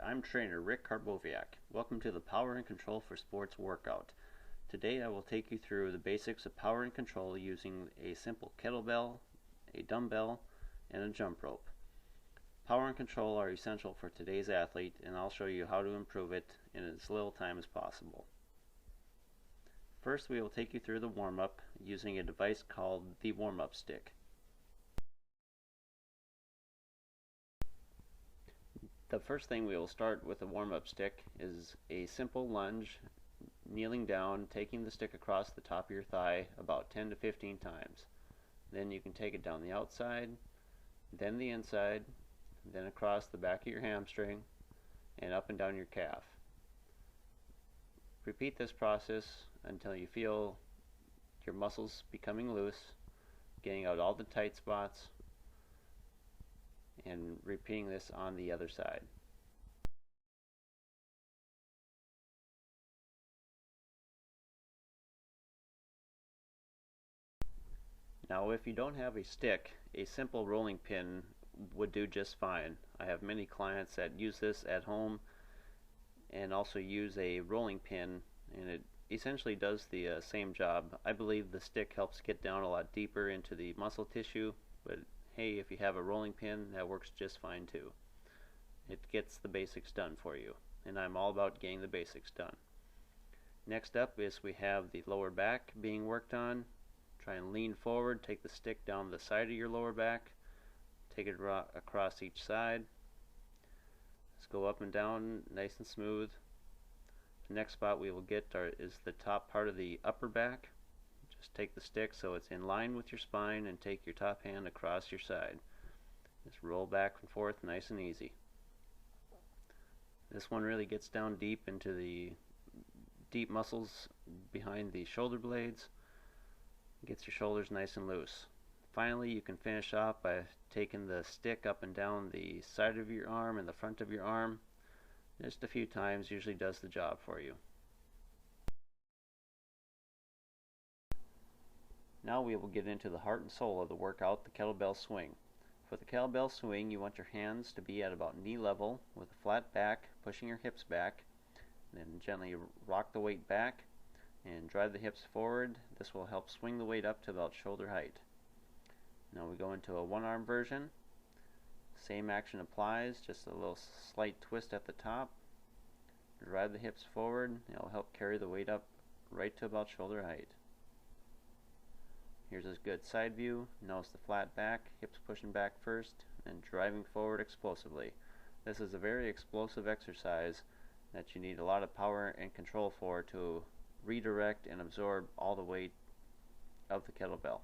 I'm trainer Rick Karboviak. Welcome to the Power and Control for Sports workout. Today I will take you through the basics of power and control using a simple kettlebell, a dumbbell, and a jump rope. Power and control are essential for today's athlete, and I'll show you how to improve it in as little time as possible. First, we will take you through the warm-up using a device called the warm-up stick. The first thing we will start with a warm-up stick is a simple lunge, kneeling down, taking the stick across the top of your thigh about 10 to 15 times. Then you can take it down the outside, then the inside, then across the back of your hamstring, and up and down your calf. Repeat this process until you feel your muscles becoming loose, getting out all the tight spots, and repeating this on the other side. Now, if you don't have a stick, a simple rolling pin would do just fine. I have many clients that use this at home and also use a rolling pin, and it essentially does the same job. I believe the stick helps get down a lot deeper into the muscle tissue, but hey, if you have a rolling pin, that works just fine too. It gets the basics done for you, and I'm all about getting the basics done. Next up is we have the lower back being worked on. Try and lean forward, take the stick down the side of your lower back, take it across each side. Let's go up and down nice and smooth. The next spot we will get is the top part of the upper back. Just take the stick so it's in line with your spine and take your top hand across your side. Just roll back and forth nice and easy. This one really gets down deep into the deep muscles behind the shoulder blades. Gets your shoulders nice and loose. Finally, you can finish off by taking the stick up and down the side of your arm and the front of your arm. Just a few times usually does the job for you. Now we will get into the heart and soul of the workout, the kettlebell swing. For the kettlebell swing, you want your hands to be at about knee level with a flat back, pushing your hips back. Then gently rock the weight back and drive the hips forward. This will help swing the weight up to about shoulder height. Now we go into a one-arm version. Same action applies, just a little slight twist at the top. Drive the hips forward. It'll help carry the weight up right to about shoulder height. Here's a good side view. Notice the flat back, hips pushing back first, and driving forward explosively. This is a very explosive exercise that you need a lot of power and control for to redirect and absorb all the weight of the kettlebell.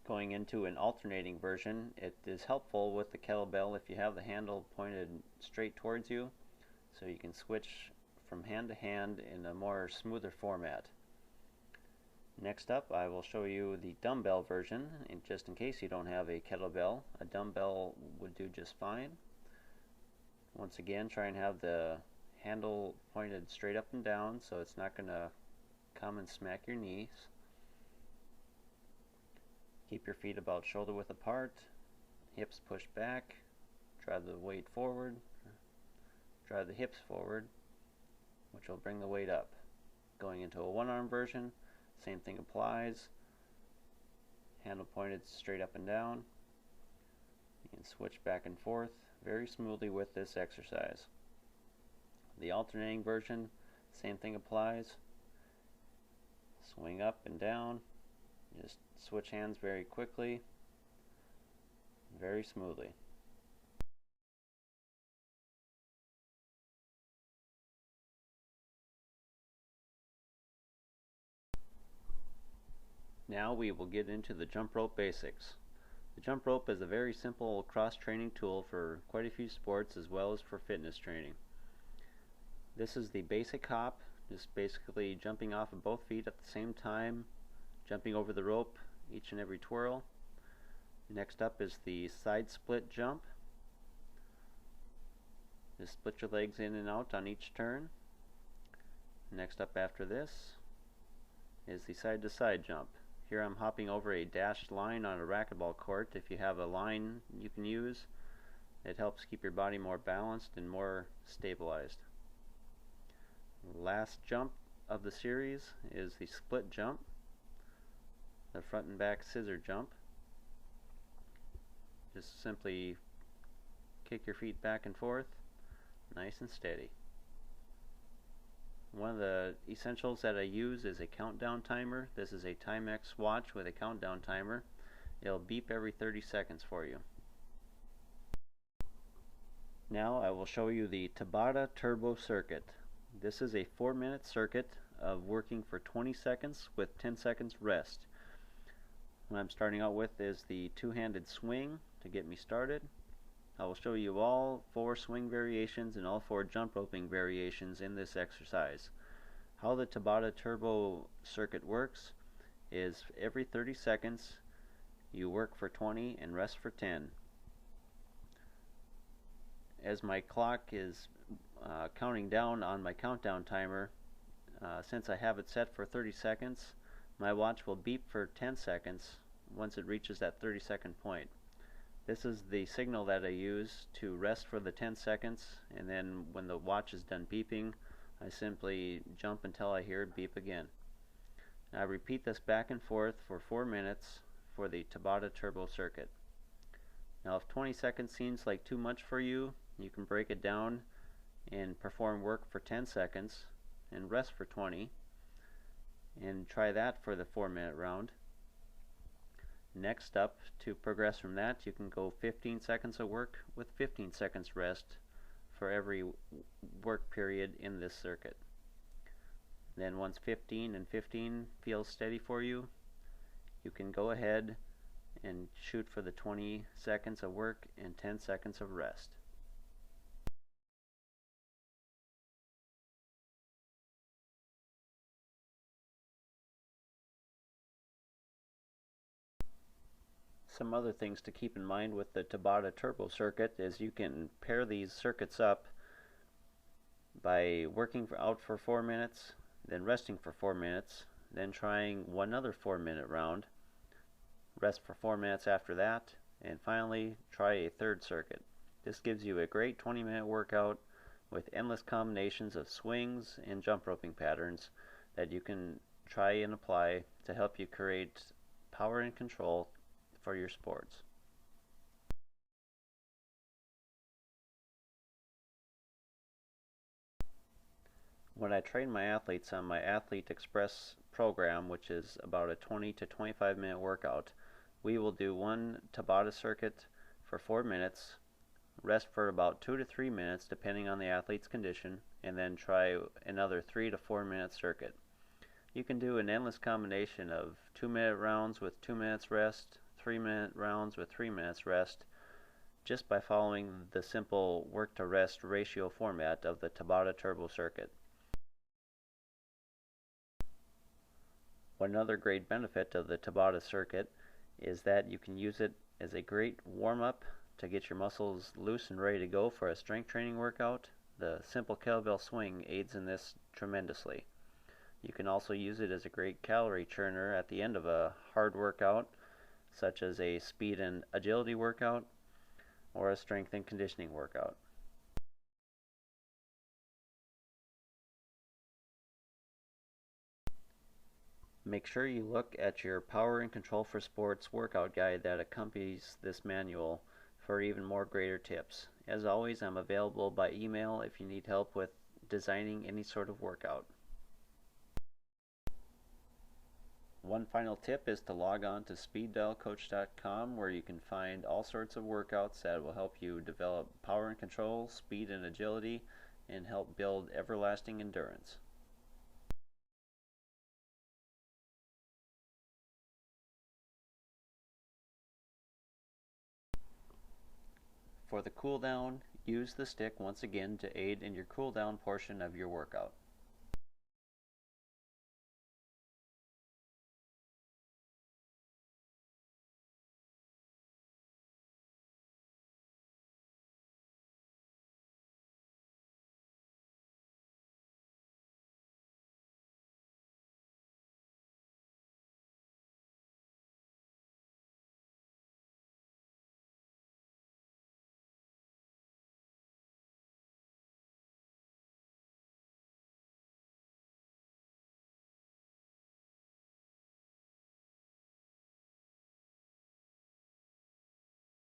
Going into an alternating version, it is helpful with the kettlebell if you have the handle pointed straight towards you, so you can switch from hand to hand in a more smoother format. Next up, I will show you the dumbbell version, and just in case you don't have a kettlebell, a dumbbell would do just fine. Once again, try and have the handle pointed straight up and down so it's not going to come and smack your knees. Keep your feet about shoulder width apart, hips pushed back, drive the weight forward, drive the hips forward, which will bring the weight up. Going into a one-arm version, same thing applies. Handle pointed straight up and down. You can switch back and forth very smoothly with this exercise. The alternating version, same thing applies. Swing up and down. Just switch hands very quickly, very smoothly. Now we will get into the jump rope basics. The jump rope is a very simple cross-training tool for quite a few sports as well as for fitness training. This is the basic hop, just basically jumping off of both feet at the same time, jumping over the rope each and every twirl. Next up is the side split jump. Just split your legs in and out on each turn. Next up after this is the side to side jump. Here I'm hopping over a dashed line on a racquetball court. If you have a line you can use, It helps keep your body more balanced and more stabilized. Last jump of the series is the split jump, the front and back scissor jump. Just simply kick your feet back and forth, nice and steady. One of the essentials that I use is a countdown timer. This is a Timex watch with a countdown timer. It'll beep every 30 seconds for you. Now I will show you the Tabata Turbo Circuit. This is a 4-minute circuit of working for 20 seconds with 10 seconds rest. What I'm starting out with is the two-handed swing to get me started. I will show you all 4 swing variations and all 4 jump roping variations in this exercise. How the Tabata Turbo Circuit works is every 30 seconds you work for 20 and rest for 10. As my clock is counting down on my countdown timer, since I have it set for 30 seconds, my watch will beep for 10 seconds once it reaches that 30-second point. This is the signal that I use to rest for the 10 seconds, and then when the watch is done beeping, I simply jump until I hear it beep again. I repeat this back and forth for 4 minutes for the Tabata Turbo Circuit. Now if 20 seconds seems like too much for you, you can break it down and perform work for 10 seconds and rest for 20, and try that for the 4-minute round. Next up, to progress from that, you can go 15 seconds of work with 15 seconds rest for every work period in this circuit. Then once 15 and 15 feels steady for you, you can go ahead and shoot for the 20 seconds of work and 10 seconds of rest. Some other things to keep in mind with the Tabata Turbo Circuit is you can pair these circuits up by working out for 4 minutes, then resting for 4 minutes, then trying one other 4-minute round, rest for 4 minutes after that, and finally try a third circuit. This gives you a great 20-minute workout with endless combinations of swings and jump roping patterns that you can try and apply to help you create power and control for your sports. When I train my athletes on my Athlete Express program, which is about a 20 to 25 minute workout, we will do one Tabata circuit for 4 minutes, rest for about 2 to 3 minutes depending on the athlete's condition, and then try another 3 to 4 minute circuit. You can do an endless combination of 2-minute rounds with 2 minutes rest, 3-minute rounds with 3 minutes rest, just by following the simple work to rest ratio format of the Tabata Turbo Circuit. One other great benefit of the Tabata circuit is that you can use it as a great warm-up to get your muscles loose and ready to go for a strength training workout. The simple kettlebell swing aids in this tremendously. You can also use it as a great calorie churner at the end of a hard workout, such as a speed and agility workout or a strength and conditioning workout. Make sure you look at your Power and Control for Sports workout guide that accompanies this manual for even more greater tips. As always, I'm available by email if you need help with designing any sort of workout. One final tip is to log on to speeddialcoach.com, where you can find all sorts of workouts that will help you develop power and control, speed and agility, and help build everlasting endurance. For the cool down, use the stick once again to aid in your cool down portion of your workout.